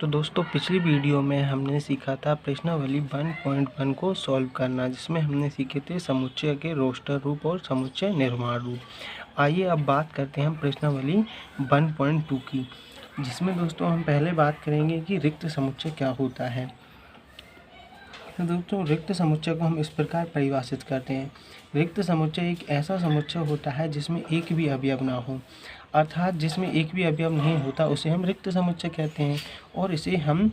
तो दोस्तों पिछली वीडियो में हमने सीखा था प्रश्नावली 1.1 को सॉल्व करना, जिसमें हमने सीखे थे समुच्चय के रोस्टर रूप और समुच्चय निर्माण रूप। आइए अब बात करते हैं हम प्रश्नावली 1.2 की, जिसमें दोस्तों हम पहले बात करेंगे कि रिक्त समुच्चय क्या होता है। तो दोस्तों रिक्त समुच्चय को हम इस प्रकार परिभाषित करते हैं। रिक्त समुच्चय एक ऐसा समुच्चय होता है जिसमें एक भी अवयव ना हो, अर्थात जिसमें एक भी अवयव नहीं होता उसे हम रिक्त समुच्चय कहते हैं, और इसे हम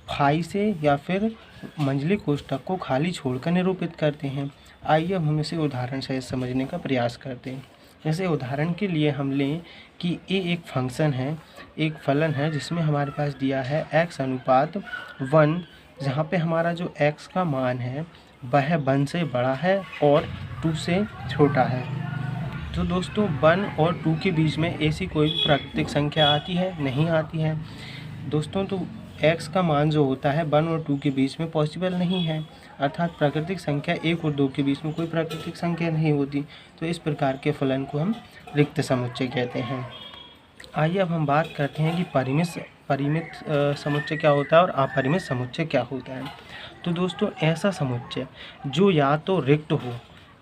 फाई से या फिर मंझले कोष्ठक को खाली छोड़कर निरूपित करते हैं। आइए अब हम इसे उदाहरण से समझने का प्रयास करते हैं। जैसे उदाहरण के लिए हम लें कि ए एक फंक्शन है, एक फलन है जिसमें हमारे पास दिया है x अनुपात 1, जहाँ पे हमारा जो x का मान है वह 1 से बड़ा है और 2 से छोटा है। तो दोस्तों 1 और 2 के बीच में ऐसी कोई भी प्राकृतिक संख्या आती है? नहीं आती है दोस्तों। तो x का मान जो होता है 1 और 2 के बीच में पॉसिबल नहीं है, अर्थात प्राकृतिक संख्या 1 और 2 के बीच में कोई प्राकृतिक संख्या नहीं होती। तो इस प्रकार के फलन को हम रिक्त समुच्चय कहते हैं। आइए अब हम बात करते हैं कि परिमित समुच्चय क्या होता है और अपरिमित समुच्चय क्या होता है। तो दोस्तों ऐसा समुच्चय जो या तो रिक्त हो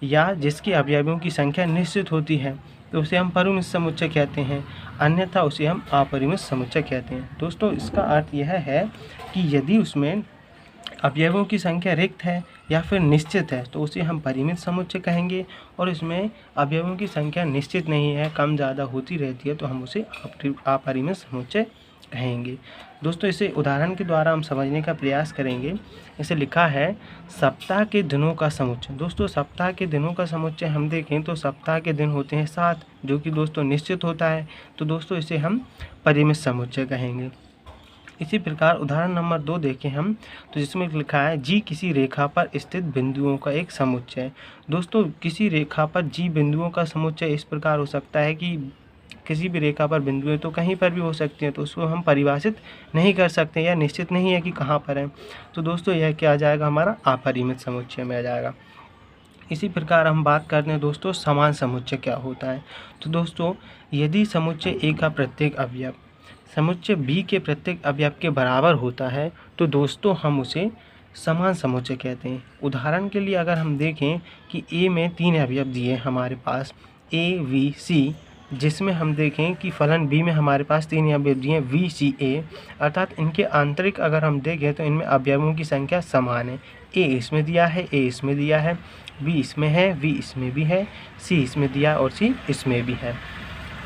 या जिसके अवयवों की संख्या निश्चित होती है तो उसे हम परिमित समुच्चय कहते हैं, अन्यथा उसे हम अपरिमित समुच्चय कहते हैं। दोस्तों इसका अर्थ यह है कि यदि उसमें अवयवों की संख्या रिक्त है या फिर निश्चित है तो उसे हम परिमित समुच्चय कहेंगे, और इसमें अवयवों की संख्या निश्चित नहीं है, कम ज़्यादा होती रहती है, तो हम उसे अपरिमित समुच्चय कहेंगे। दोस्तों इसे उदाहरण के द्वारा हम समझने का प्रयास करेंगे। इसे लिखा है सप्ताह के दिनों का समुच्चय। दोस्तों सप्ताह के दिनों का समुच्चय हम देखें तो सप्ताह के दिन होते हैं 7, जो कि दोस्तों निश्चित होता है, तो दोस्तों इसे हम परिमित समुच्चय कहेंगे। इसी प्रकार उदाहरण नंबर 2 देखें हम, तो जिसमें लिखा है जी किसी रेखा पर स्थित बिंदुओं का एक समुच्चय। दोस्तों किसी रेखा पर जी बिंदुओं का समुच्चय इस प्रकार हो सकता है कि किसी भी रेखा पर बिंदुएं तो कहीं पर भी हो सकती हैं, तो उसको हम परिभाषित नहीं कर सकते या निश्चित नहीं है कि कहाँ पर है। तो दोस्तों यह क्या आ जाएगा, हमारा अपरिमित समुच्चय में आ जाएगा। इसी प्रकार हम बात करते हैं दोस्तों समान समुच्चय क्या होता है। तो दोस्तों यदि समुच्चय ए का प्रत्येक अवयव समुच्चय बी के प्रत्येक अवयव के बराबर होता है तो दोस्तों हम उसे समान समुच्चय कहते हैं। उदाहरण के लिए अगर हम देखें कि ए में 3 अवयव दिए हमारे पास ए वी सी, जिसमें हम देखें कि फलन बी में हमारे पास 3 अवयव दिए वी सी ए, अर्थात इनके आंतरिक अगर हम देखें तो इनमें अवयवों की संख्या समान है। ए इसमें दिया है, ए इसमें दिया है, बी इसमें है, वी इसमें भी है, सी इसमें दिया और सी इसमें भी है।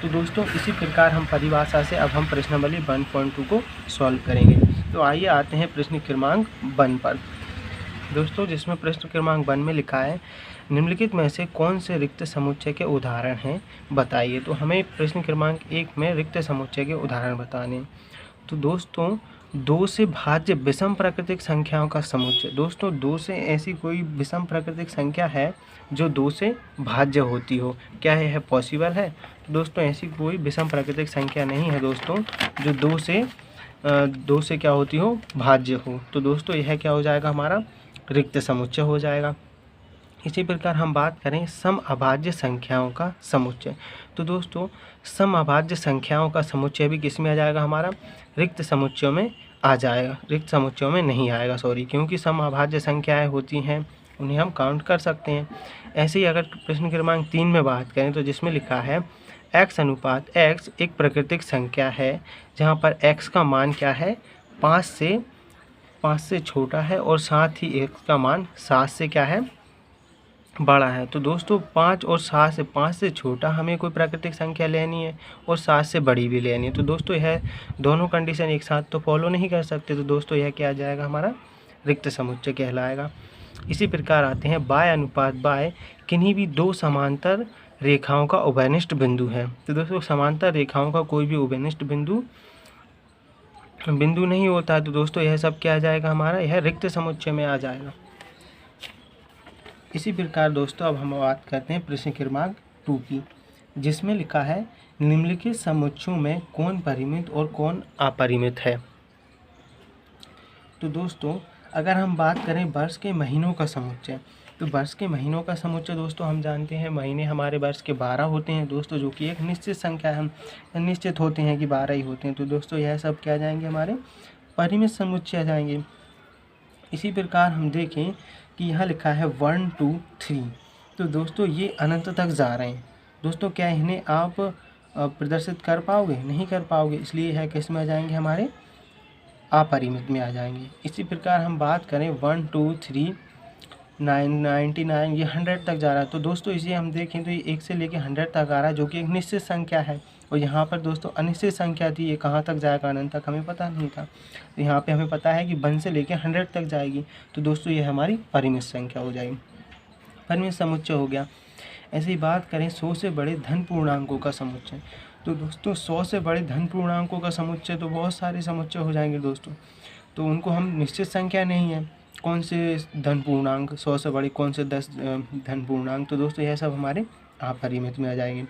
तो दोस्तों इसी प्रकार हम परिभाषा से अब हम प्रश्नावली 1.2 को सॉल्व करेंगे। तो आइए आते हैं प्रश्न क्रमांक 1 पर दोस्तों, जिसमें प्रश्न क्रमांक 1 में लिखा है निम्नलिखित में से कौन से रिक्त समुच्चय के उदाहरण हैं बताइए। तो हमें प्रश्न क्रमांक 1 में रिक्त समुच्चय के उदाहरण बताने। तो दोस्तों 2 से भाज्य विषम प्राकृतिक संख्याओं का समुच्चय। दोस्तों 2 से ऐसी कोई विषम प्राकृतिक संख्या है जो 2 से भाज्य होती हो, क्या यह पॉसिबल है? तो दोस्तों ऐसी कोई विषम प्राकृतिक संख्या नहीं है दोस्तों जो 2 से क्या होती हो, भाज्य हो। तो दोस्तों यह क्या हो जाएगा, हमारा रिक्त समुच्चय हो जाएगा। इसी प्रकार हम बात करें सम अभाज्य संख्याओं का समुच्चय। तो दोस्तों सम अभाज्य संख्याओं का समुच्चय भी किस में आ जाएगा, हमारा रिक्त समुच्चयों में आ जाएगा। रिक्त समुच्चयों में नहीं आएगा, क्योंकि सम अभाज्य संख्याएं होती हैं, उन्हें हम काउंट कर सकते हैं। ऐसे ही अगर प्रश्न क्रमांक 3 में बात करें तो जिसमें लिखा है x अनुपात x एक प्राकृतिक संख्या है जहाँ पर x का मान क्या है, 5 से छोटा है और साथ ही x का मान 7 से क्या है, बड़ा है। तो दोस्तों 5 और 5 से छोटा हमें कोई प्राकृतिक संख्या लेनी है और 7 से बड़ी भी लेनी है। तो दोस्तों यह दोनों कंडीशन एक साथ तो फॉलो नहीं कर सकते, तो दोस्तों यह क्या आ जाएगा, हमारा रिक्त समुच्चय कहलाएगा। इसी प्रकार आते हैं y अनुपात y किन्हीं भी 2 समांतर रेखाओं का उभयनिष्ठ बिंदु है। तो दोस्तों समांतर रेखाओं का कोई भी उभयनिष्ठ बिंदु नहीं होता है, तो दोस्तों यह सब क्या आ जाएगा, हमारा यह रिक्त समुच्चय में आ जाएगा। इसी प्रकार दोस्तों अब हम बात करते हैं प्रश्न क्रमांक 2 की, जिसमें लिखा है निम्नलिखित समुच्चयों में कौन परिमित और कौन अपरिमित है। तो दोस्तों अगर हम बात करें वर्ष के महीनों का समुच्चय, तो वर्ष के महीनों का समुच्चय दोस्तों हम जानते हैं महीने हमारे वर्ष के 12 होते हैं दोस्तों, जो कि एक निश्चित संख्या है, हम निश्चित होते हैं कि 12 ही होते हैं। तो दोस्तों यह सब क्या आ जाएंगे, हमारे परिमित समुच्चय आ जाएंगे। इसी प्रकार हम देखें कि यहाँ लिखा है 1 2 3, तो दोस्तों ये अनंत तक जा रहे हैं। दोस्तों क्या इन्हें आप प्रदर्शित कर पाओगे? नहीं कर पाओगे, इसलिए है किस में आ जाएंगे, हमारे अपरिमित में आ जाएंगे। इसी प्रकार हम बात करें 1 2 3 99, ये 100 तक जा रहा है। तो दोस्तों इसे हम देखें तो ये 1 से लेकर 100 तक आ रहा है, जो कि एक निश्चित संख्या है। और यहाँ पर दोस्तों अनिश्चित संख्या थी, ये कहाँ तक जाएगा, अनंत तक, हमें पता नहीं था। तो यहाँ पे हमें पता है कि 1 से लेकर 100 तक जाएगी। तो दोस्तों ये हमारी परिमित संख्या हो जाएगी, परिमित समुच्चय हो गया। ऐसे ही बात करें 100 से बड़े धन पूर्णांकों का समुच्चय। तो दोस्तों 100 से बड़े धन पूर्णांकों का समुच्चय तो बहुत सारे समुच्चय हो जाएंगे दोस्तों। तो उनको हम निश्चित संख्या नहीं है, कौन से धन पूर्णांक 100 से बड़ी, कौन से 10 धन पूर्णांक, तो दोस्तों यह सब हमारे अपरिमित में आ जाएंगे।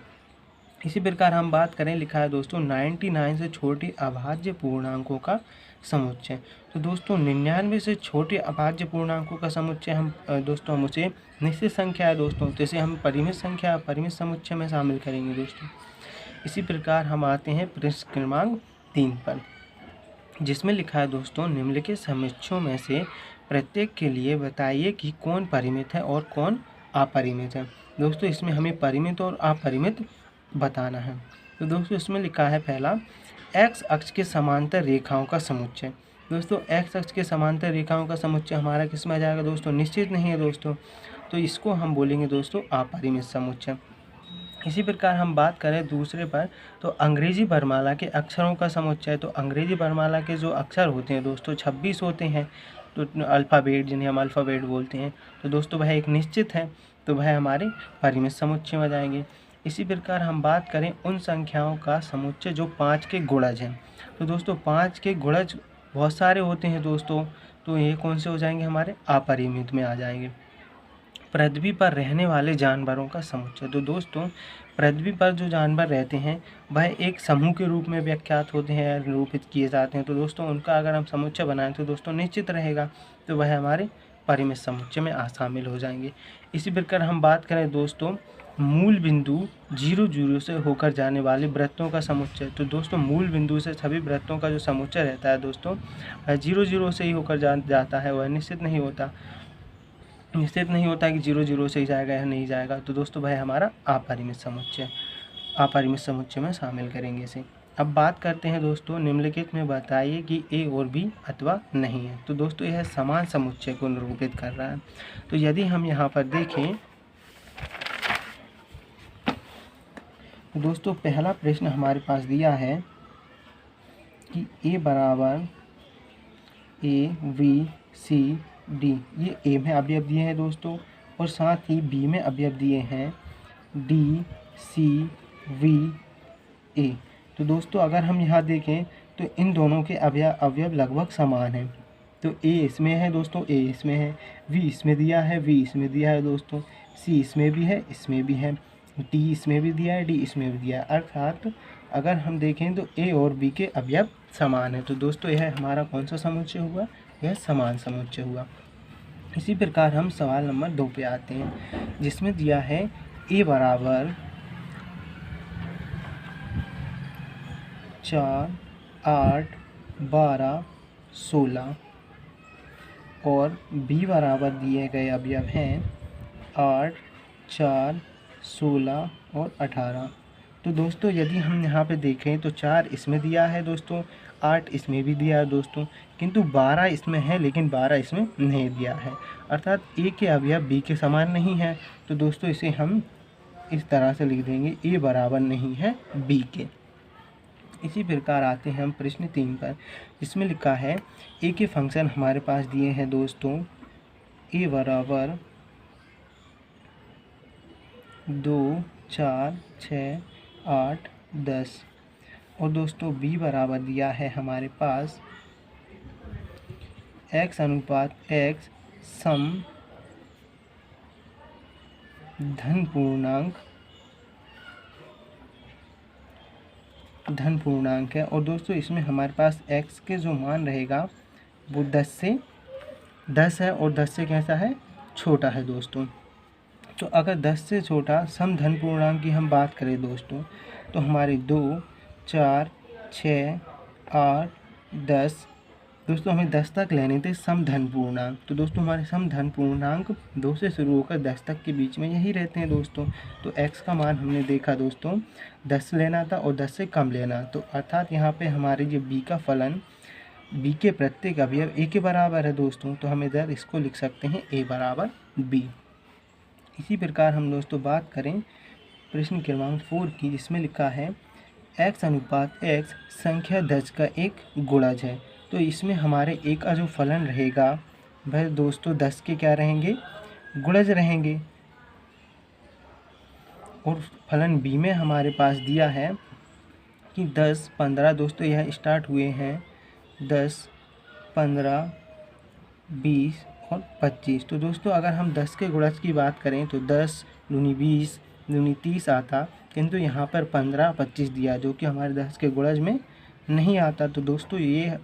इसी प्रकार हम बात करें, लिखा है दोस्तों 99 से छोटे अभाज्य पूर्णांकों का समुच्चय। तो दोस्तों 99 से छोटे अभाज्य पूर्णांकों का समुच्चय हम दोस्तों हम उसे निश्चित संख्या है दोस्तों, तो इसे हम परिमित संख्या, परिमित समुच्चय में शामिल करेंगे दोस्तों। इसी प्रकार हम आते हैं प्रश्न क्रमांक 3 पर, जिसमें लिखा है दोस्तों निम्नलिखित समुच्चयों में से प्रत्येक के लिए बताइए कि कौन परिमित है और कौन अपरिमित है। दोस्तों इसमें हमें परिमित और अपरिमित बताना है। तो दोस्तों इसमें लिखा है पहला, एक्स अक्ष के समांतर रेखाओं का समुच्चय। दोस्तों एक्स अक्ष के समांतर रेखाओं का समुच्चय हमारा किस में आ जाएगा दोस्तों, निश्चित नहीं है दोस्तों, तो इसको हम बोलेंगे दोस्तों अपरिमित समुच्चय। इसी प्रकार हम बात करें दूसरे पर, तो अंग्रेजी वर्णमाला के अक्षरों का समुच्चय। तो अंग्रेजी वर्णमाला के जो अक्षर होते हैं दोस्तों 26 होते हैं, तो अल्फ़ाबेट, जिन्हें हम अल्फ़ाबेट बोलते हैं, तो दोस्तों वह एक निश्चित है, तो वह हमारे परिमित समुच्चय में जाएंगे। इसी प्रकार हम बात करें उन संख्याओं का समुच्चय जो 5 के गुणज हैं। तो दोस्तों 5 के गुणज बहुत सारे होते हैं दोस्तों, तो ये कौन से हो जाएंगे, हमारे अपरिमित में आ जाएंगे। पृथ्वी पर रहने वाले जानवरों का समुच्चय। तो दोस्तों पृथ्वी पर जो जानवर रहते हैं वह एक समूह के रूप में व्याख्यात होते हैं, निरूपित किए जाते हैं। तो दोस्तों उनका अगर हम समुच्चय बनाएं तो दोस्तों निश्चित रहेगा, तो वह हमारे परिमित समुच्चय में शामिल हो जाएंगे। इसी प्रकार हम बात करें दोस्तों मूल बिंदु 0 0 से होकर जाने वाले वृत्तों का समुच्चय। तो दोस्तों मूल बिंदु से सभी वृत्तों का जो समुच्चय रहता है दोस्तों 0 0 से ही होकर जाता है, वह निश्चित नहीं होता कि 0 0 से ही जाएगा या नहीं जाएगा। तो दोस्तों वह हमारा अपरिमित समुच्चय में शामिल करेंगे इसे। अब बात करते हैं दोस्तों निम्नलिखित में बताइए कि ए और बी अथवा नहीं है। तो दोस्तों यह समान समुच्चय को निरूपित कर रहा है। तो यदि हम यहाँ पर देखें तो दोस्तों पहला प्रश्न हमारे पास दिया है कि ए बराबर ABCD, ये ए में अवयव दिए हैं दोस्तों, और साथ ही बी में अवयव दिए हैं DCVA। तो दोस्तों अगर हम यहाँ देखें तो इन दोनों के अवयव लगभग समान हैं। तो ए इसमें है दोस्तों, ए इसमें है, V इसमें दिया है, V इसमें दिया है दोस्तों, C इसमें भी है, इसमें भी है, D इसमें भी दिया है, D इसमें भी दिया है। अर्थात अगर हम देखें तो ए और बी के अवयव समान है। तो दोस्तों यह हमारा कौन सा समुच्चय हुआ, यह समान समुच्चय हुआ। इसी प्रकार हम सवाल नंबर 2 पे आते हैं, जिसमें दिया है ए बराबर 4 8 12 16 और बी बराबर दिए गए अवयव हैं 8 4 16 और 18। तो दोस्तों यदि हम यहाँ पे देखें तो 4 इसमें दिया है दोस्तों, 8 इसमें भी दिया है दोस्तों, किंतु 12 इसमें है लेकिन 12 इसमें नहीं दिया है। अर्थात ए के अवयव बी के समान नहीं है। तो दोस्तों इसे हम इस तरह से लिख देंगे, ए बराबर नहीं है बी के। इसी प्रकार आते हैं हम प्रश्न 3 पर, इसमें लिखा है ए के फंक्शन हमारे पास दिए हैं दोस्तों, ए बराबर 2 4 6 8 10, और दोस्तों बी बराबर दिया है हमारे पास x अनुपात x सम धन पूर्णांक है। और दोस्तों इसमें हमारे पास x के जो मान रहेगा वो 10 है, और 10 से कैसा है, छोटा है दोस्तों। तो अगर 10 से छोटा सम धन पूर्णांक की हम बात करें दोस्तों, तो हमारे 2 4 6 8 10 दोस्तों हमें 10 तक लेने थे समधन पूर्णांक। तो दोस्तों हमारे समधन पूर्णांक 2 से शुरू होकर 10 तक के बीच में यही रहते हैं दोस्तों। तो x का मान हमने देखा दोस्तों 10 लेना था और 10 से कम लेना, तो अर्थात यहाँ पे हमारे जो b का फलन b के प्रत्येक अवयव a के बराबर है दोस्तों। तो हम इधर इसको लिख सकते हैं a बराबर b। इसी प्रकार हम दोस्तों बात करें प्रश्न क्रमांक 4 की, जिसमें लिखा है x अनुपात x संख्या 10 का एक गुणज है। तो इसमें हमारे a का जो फलन रहेगा वह दोस्तों 10 के क्या रहेंगे, गुणज रहेंगे। और फलन b में हमारे पास दिया है कि 10, 15 दोस्तों यह स्टार्ट हुए हैं 10, 15, 20 और 25। तो दोस्तों अगर हम 10 के गुणज की बात करें तो 10 दूनी 20 दूनी 30 आता, किंतु यहाँ पर 15, 25 दिया जो कि हमारे 10 के गुणज में नहीं आता। तो दोस्तों ये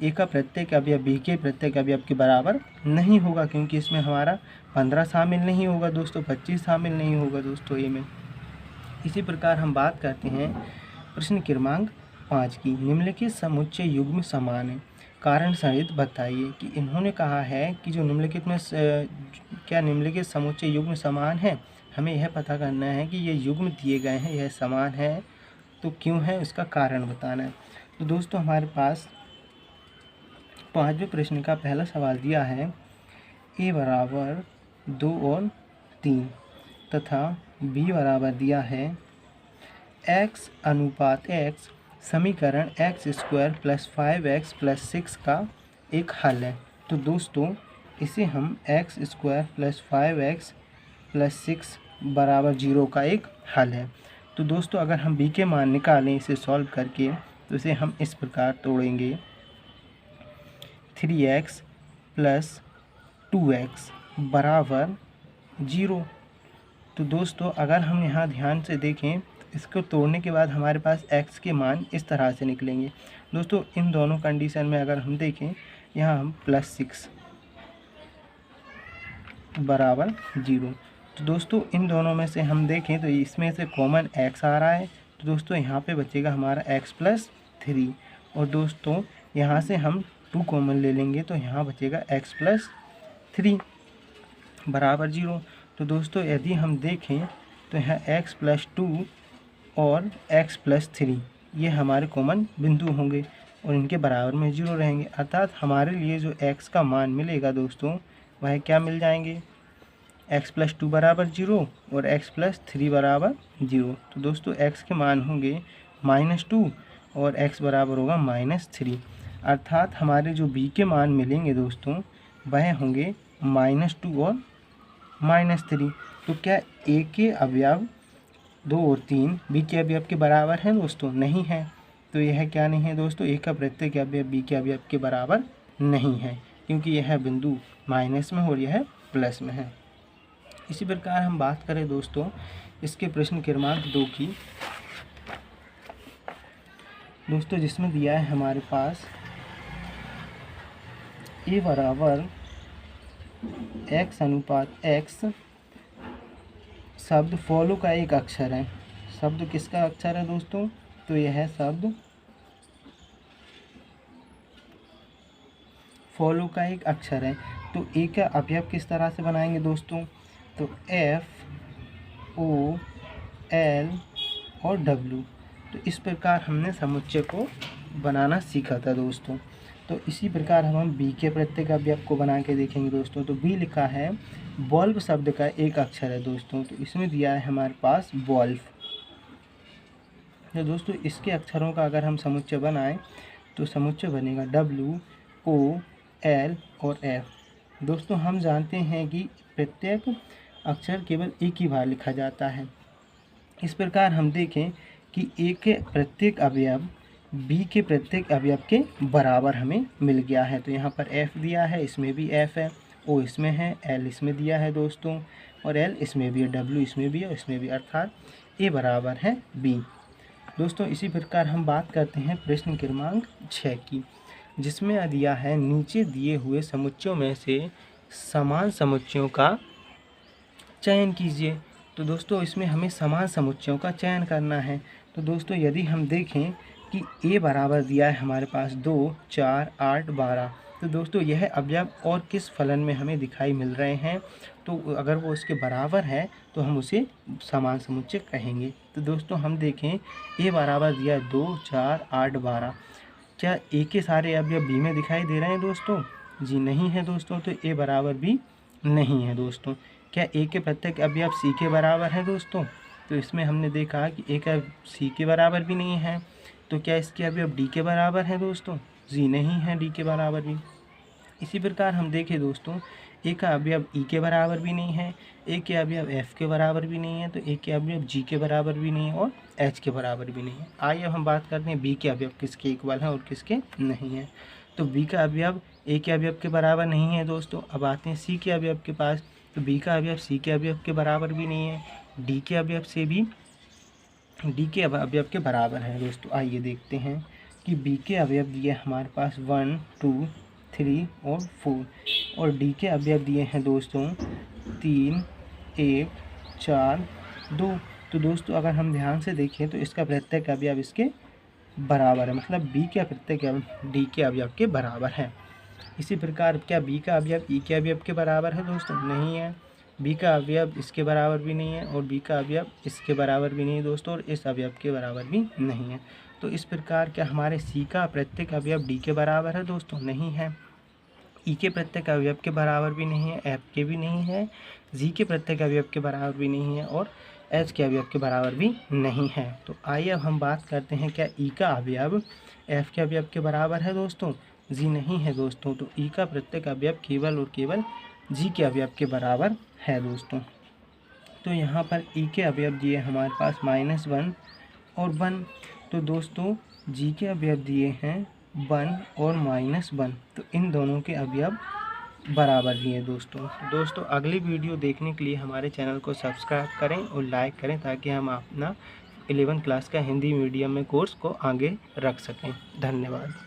ए का प्रत्येक अवयव बी के प्रत्येक अवयव के बराबर नहीं होगा, क्योंकि इसमें हमारा 15 शामिल नहीं होगा दोस्तों, 25 शामिल नहीं होगा दोस्तों ए में। इसी प्रकार हम बात करते हैं प्रश्न क्रमांक 5 की, निम्नलिखित समुच्चय युग्म समान है, कारण सहित बताइए। कि इन्होंने कहा है कि जो निम्नलिखित में क्या निम्नलिखित समुच्चय युग्म समान है, हमें यह पता करना है कि ये युग्म दिए गए हैं यह समान है तो क्यों है, इसका कारण बताना है। तो दोस्तों हमारे पास 5वें प्रश्न का पहला सवाल दिया है a बराबर 2 और 3 तथा b बराबर दिया है x अनुपात x समीकरण x² + 5x + 6 का एक हल है। तो दोस्तों इसे हम x² + 5x + 6 बराबर 0 का एक हल है। तो दोस्तों अगर हम b के मान निकालें इसे सॉल्व करके, तो इसे हम इस प्रकार तोड़ेंगे 3x + 2x बराबर 0। तो दोस्तों अगर हम यहाँ ध्यान से देखें, इसको तोड़ने के बाद हमारे पास x के मान इस तरह से निकलेंगे। दोस्तों इन दोनों कंडीशन में अगर हम देखें, यहाँ हम +6 बराबर 0। तो दोस्तों इन दोनों में से हम देखें तो इसमें से कॉमन x आ रहा है, तो दोस्तों यहाँ पे बचेगा हमारा x + 3। और दोस्तों यहाँ से हम 2 कॉमन ले लेंगे तो यहाँ बचेगा x + 3 बराबर 0। तो दोस्तों यदि हम देखें तो यहाँ x + 2 और x + 3 ये हमारे कॉमन बिंदु होंगे और इनके बराबर में 0 रहेंगे, अर्थात हमारे लिए जो x का मान मिलेगा दोस्तों वह क्या मिल जाएंगे, x + 2 बराबर 0 और x + 3 बराबर 0। तो दोस्तों x के मान होंगे -2 और x बराबर होगा -3, अर्थात हमारे जो b के मान मिलेंगे दोस्तों वह होंगे -2 और -3। तो क्या a के अवयव 2 और 3 b के अवयव के बराबर हैं दोस्तों, नहीं है। तो यह क्या नहीं है दोस्तों, a का प्रत्येक अवयव b के अवयव के बराबर नहीं है, क्योंकि यह बिंदु माइनस में और यह प्लस में है। इसी प्रकार हम बात करें दोस्तों इसके प्रश्न क्रमांक 2 की, दोस्तों जिसमें दिया है हमारे पास a बराबर x अनुपात x शब्द फॉलो का एक अक्षर है। शब्द किसका अक्षर है दोस्तों, तो यह शब्द फॉलो का एक अक्षर है। तो ए का अवयव किस तरह से बनाएंगे दोस्तों, तो F O L और W। तो इस प्रकार हमने समुच्चय को बनाना सीखा था दोस्तों। तो इसी प्रकार हम बी के प्रत्येक अवयव को बना के देखेंगे दोस्तों। तो बी लिखा है बल्ब शब्द का एक अक्षर है दोस्तों, तो इसमें दिया है हमारे पास बल्ब। तो दोस्तों इसके अक्षरों का अगर हम समुच्चय बनाएं तो समुच्चय बनेगा W O L और F। दोस्तों हम जानते हैं कि प्रत्येक अक्षर केवल एक ही बार लिखा जाता है। इस प्रकार हम देखें कि ए के प्रत्येक अवयव बी के प्रत्येक अवयव के बराबर हमें मिल गया है। तो यहाँ पर F दिया है, इसमें भी F है, O इसमें है, L इसमें दिया है दोस्तों, और L इसमें भी है, W इसमें भी है और इसमें भी, अर्थात A बराबर है B। दोस्तों इसी प्रकार हम बात करते हैं प्रश्न क्रमांक 6 की, जिसमें दिया है नीचे दिए हुए समुच्चयों में से समान समुच्चयों का चयन कीजिए। तो दोस्तों इसमें हमें समान समुच्चयों का चयन करना है। तो दोस्तों यदि हम देखें कि ए बराबर दिया है हमारे पास 2, 4, 8, 12। तो दोस्तों यह अवयव और किस फलन में हमें दिखाई मिल रहे हैं, तो अगर वो इसके बराबर है तो हम उसे समान समुच्चय कहेंगे। तो दोस्तों हम देखें, ए बराबर दिया है 2, 4, 8, 12। क्या ए के सारे अवयव बी में दिखाई दे रहे हैं दोस्तों? जी नहीं है दोस्तों, तो ए बराबर बी नहीं है दोस्तों। क्या ए के प्रत्येक अवयव सी के बराबर है दोस्तों? तो इसमें हमने देखा कि ए का सी के बराबर भी नहीं है। तो क्या इसके अवयव डी के बराबर हैं दोस्तों? जी नहीं है डी के बराबर भी। इसी प्रकार हम देखें दोस्तों, ए का अवयव ई के बराबर भी नहीं है, ए के अवयव एफ के बराबर भी नहीं है, तो ए के अवयव जी के बराबर भी नहीं है और एच के बराबर भी नहीं है। आइए अब हम बात करते हैं बी के अवयव किसके इक्वल हैं और किसके नहीं है। तो बी का अवयव ए के अवयव के बराबर नहीं है दोस्तों। अब आते हैं सी के अवयव के पास, तो बी का अवयव सी के अवयव के बराबर भी नहीं है, डी के अवयव से भी डी के अवयव के बराबर है दोस्तों। आइए देखते हैं कि बी के अवयव दिए हमारे पास 1, 2, 3 और 4 और डी के अवयव दिए हैं दोस्तों 3, 1, 4, 2। तो दोस्तों अगर हम ध्यान से देखें तो इसका प्रत्येक अवयव इसके बराबर है, मतलब बी का प्रत्येक अवयव डी के अवयव के बराबर है। इसी प्रकार क्या बी का अवयव ई के अवयव के बराबर है दोस्तों? नहीं है। बी का अवयव इसके बराबर भी नहीं है और बी का अवयव इसके बराबर भी नहीं है दोस्तों, और इस अवयव के बराबर भी नहीं है। तो इस प्रकार क्या हमारे सी का प्रत्येक अवयव डी के बराबर है दोस्तों? नहीं है। ई के प्रत्येक अवयव के बराबर भी नहीं है, एफ के भी नहीं है, जी के प्रत्येक अवयव के बराबर भी नहीं है और एच के अवयव के बराबर भी नहीं है। तो आइए अब हम बात करते हैं, क्या ई का अवयव एफ के अवयव के बराबर है दोस्तों? जी नहीं है दोस्तों। तो ई का प्रत्येक अवयव केवल और केवल जी के अवयव के बराबर है दोस्तों। तो यहाँ पर ई के अवयव दिए हमारे पास -1 और 1। तो दोस्तों जी के अवयव दिए हैं 1 और -1, तो इन दोनों के अवयव बराबर ही है दोस्तों। दोस्तों अगली वीडियो देखने के लिए हमारे चैनल को सब्सक्राइब करें और लाइक करें, ताकि हम अपना 11वीं क्लास का हिंदी मीडियम में कोर्स को आगे रख सकें। धन्यवाद।